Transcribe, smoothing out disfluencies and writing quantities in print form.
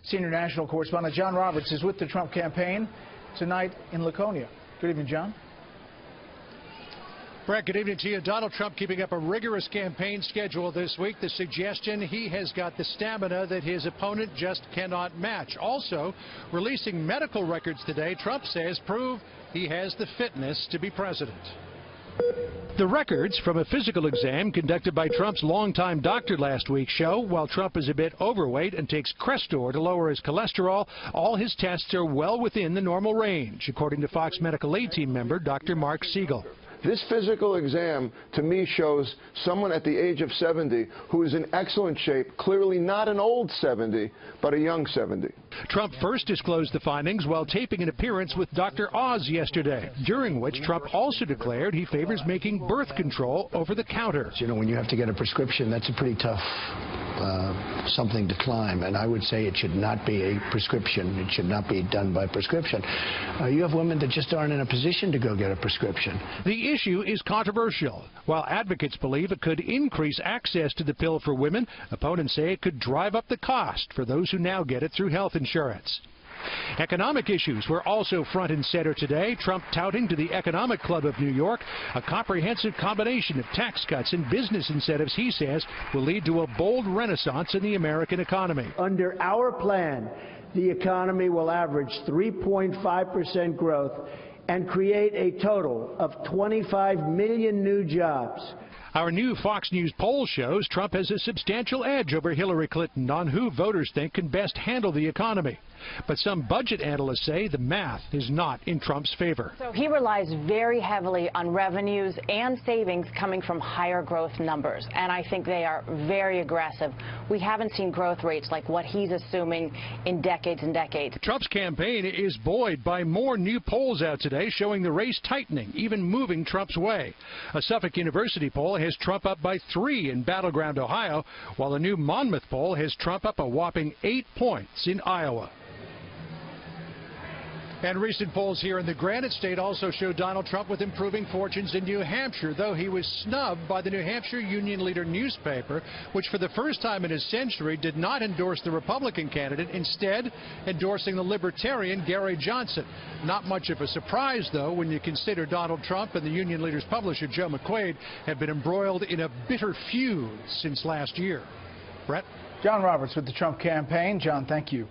Senior national correspondent John Roberts is with the Trump campaign tonight in Laconia. Good evening, John. Brett, good evening to you. Donald Trump keeping up a rigorous campaign schedule this week. The suggestion he has got the stamina that his opponent just cannot match. Also, releasing medical records today, Trump says prove he has the fitness to be president. The records from a physical exam conducted by Trump's longtime doctor last week show while Trump is a bit overweight and takes Crestor to lower his cholesterol, all his tests are well within the normal range, according to Fox Medical Aid team member Dr. Mark Siegel. This physical exam, to me, shows someone at the age of 70 who is in excellent shape, clearly not an old 70, but a young 70. Trump first disclosed the findings while taping an appearance with Dr. Oz yesterday, during which Trump also declared he favors making birth control over the counter. You know, when you have to get a prescription, that's a pretty tough something to climb, and I would say it should not be a prescription. It should not be done by prescription. You have women that just aren't in a position to go get a prescription. The issue is controversial. While advocates believe it could increase access to the pill for women, opponents say it could drive up the cost for those who now get it through health insurance. Economic issues were also front and center today. Trump touting to the Economic Club of New York a comprehensive combination of tax cuts and business incentives he says will lead to a bold renaissance in the American economy. Under our plan, the economy will average 3.5% growth and create a total of 25 million new jobs. Our new Fox News poll shows Trump has a substantial edge over Hillary Clinton on who voters think can best handle the economy. But some budget analysts say the math is not in Trump's favor. So he relies very heavily on revenues and savings coming from higher growth numbers. And I think they are very aggressive. We haven't seen growth rates like what he's assuming in decades and decades. Trump's campaign is buoyed by more new polls out today showing the race tightening, even moving Trump's way. A Suffolk University poll has Trump up by 3 in battleground Ohio, while a new Monmouth poll has Trump up a whopping 8 points in Iowa. And recent polls here in the Granite State also show Donald Trump with improving fortunes in New Hampshire, though he was snubbed by the New Hampshire Union Leader newspaper, which for the first time in a century did not endorse the Republican candidate, instead endorsing the Libertarian Gary Johnson. Not much of a surprise, though, when you consider Donald Trump and the Union Leader's publisher, Joe McQuaid, have been embroiled in a bitter feud since last year. Brett? John Roberts with the Trump campaign. John, thank you.